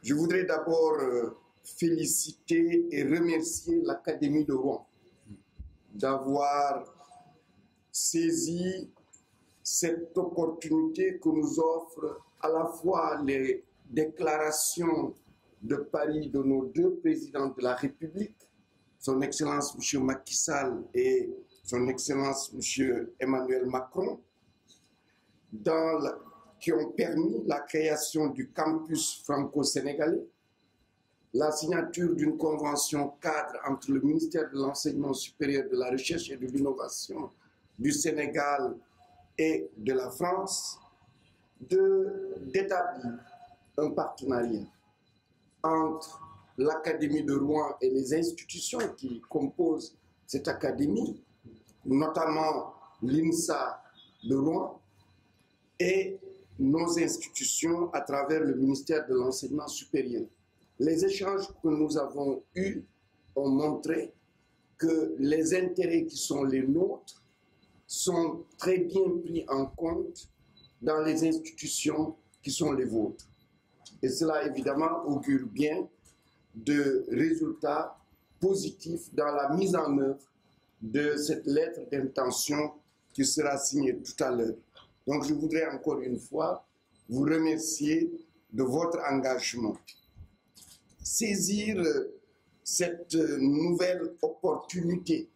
Je voudrais d'abord féliciter et remercier l'Académie de Rouen d'avoir saisi cette opportunité que nous offrent à la fois les déclarations de Paris de nos deux présidents de la République, son Excellence M. Macky Sall et son Excellence M. Emmanuel Macron, qui ont permis la création du campus franco-sénégalais, la signature d'une convention cadre entre le ministère de l'Enseignement supérieur, de la Recherche et de l'Innovation du Sénégal et de la France, d'établir un partenariat entre l'Académie de Rouen et les institutions qui composent cette académie, notamment l'INSA de Rouen, et nos institutions à travers le ministère de l'Enseignement supérieur. Les échanges que nous avons eus ont montré que les intérêts qui sont les nôtres sont très bien pris en compte dans les institutions qui sont les vôtres. Et cela, évidemment, augure bien de résultats positifs dans la mise en œuvre de cette lettre d'intention qui sera signée tout à l'heure. Donc, je voudrais encore une fois vous remercier de votre engagement. Saisir cette nouvelle opportunité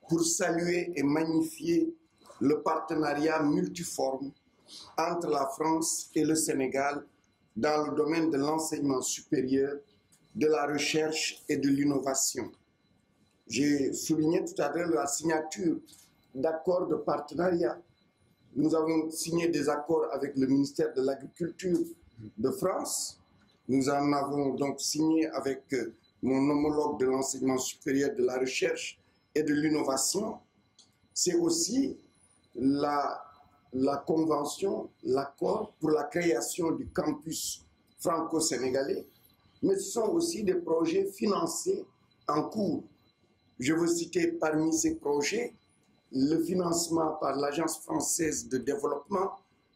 pour saluer et magnifier le partenariat multiforme entre la France et le Sénégal dans le domaine de l'enseignement supérieur, de la recherche et de l'innovation. J'ai souligné tout à l'heure la signature d'accords de partenariat. Nous avons signé des accords avec le ministère de l'Agriculture de France. Nous en avons donc signé avec mon homologue de l'enseignement supérieur, de la recherche et de l'innovation. C'est aussi la convention, l'accord pour la création du campus franco-sénégalais, mais ce sont aussi des projets financés en cours. Je veux citer parmi ces projets le financement par l'Agence française de développement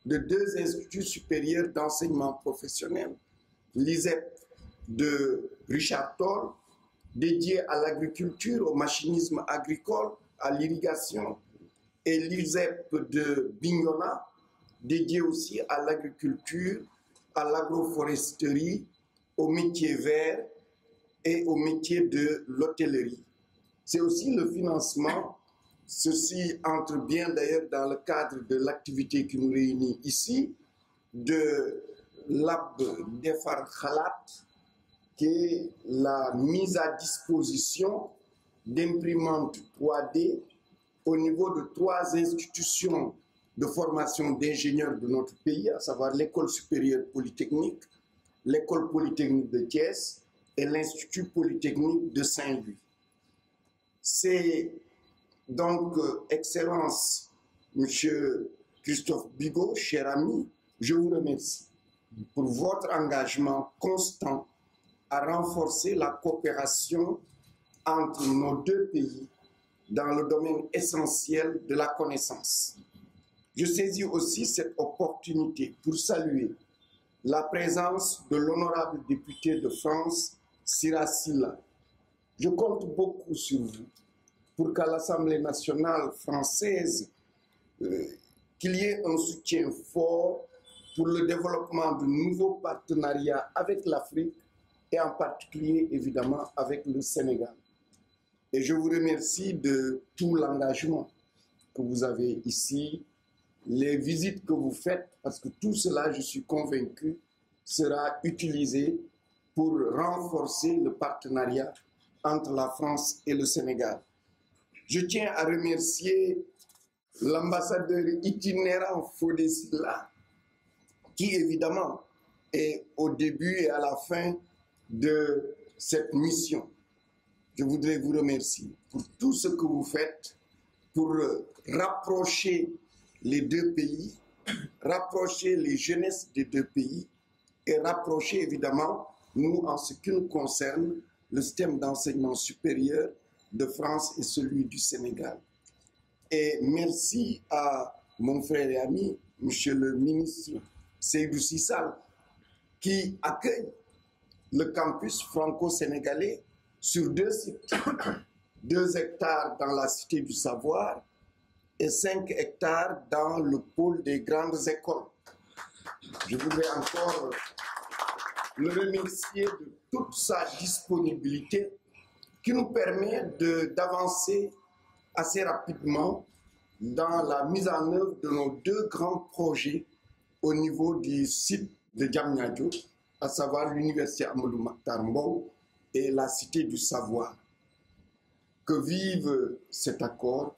de deux instituts supérieurs d'enseignement professionnel, l'ISEP de Richard Toll, dédié à l'agriculture, au machinisme agricole, à l'irrigation, et l'ISEP de Bignona, dédié aussi à l'agriculture, à l'agroforesterie, aux métiers verts et aux métiers de l'hôtellerie. C'est aussi le financement, ceci entre bien d'ailleurs dans le cadre de l'activité qui nous réunit ici, de l'AB Defar Khalat, qui est la mise à disposition d'imprimantes 3D au niveau de 3 institutions de formation d'ingénieurs de notre pays, à savoir l'École supérieure polytechnique, l'École polytechnique de Thiès et l'Institut polytechnique de Saint-Louis. C'est donc, Excellence, Monsieur Christophe Bigot, cher ami, je vous remercie pour votre engagement constant à renforcer la coopération entre nos deux pays dans le domaine essentiel de la connaissance. Je saisis aussi cette opportunité pour saluer la présence de l'honorable député de France, Sira Silla. Je compte beaucoup sur vous pour qu'à l'Assemblée nationale française, qu'il y ait un soutien fort pour le développement de nouveaux partenariats avec l'Afrique et en particulier, évidemment, avec le Sénégal. Et je vous remercie de tout l'engagement que vous avez ici, les visites que vous faites, parce que tout cela, je suis convaincu, sera utilisé pour renforcer le partenariat entre la France et le Sénégal. Je tiens à remercier l'ambassadeur itinérant Fodé Silla, qui évidemment est au début et à la fin de cette mission. Je voudrais vous remercier pour tout ce que vous faites pour rapprocher les deux pays, rapprocher les jeunesses des deux pays et rapprocher évidemment, nous en ce qui nous concerne, le système d'enseignement supérieur de France et celui du Sénégal. Et merci à mon frère et ami, Monsieur le ministre Seydou Sissal, qui accueille le campus franco-sénégalais sur 2 sites, 2 hectares dans la Cité du Savoir et 5 hectares dans le pôle des grandes écoles. Je voudrais encore le remercier de toute sa disponibilité qui nous permet d'avancer assez rapidement dans la mise en œuvre de nos 2 grands projets au niveau du site de Diamniadio, à savoir l'Université Amadou Mahtar Mbow et la Cité du Savoir. Que vive cet accord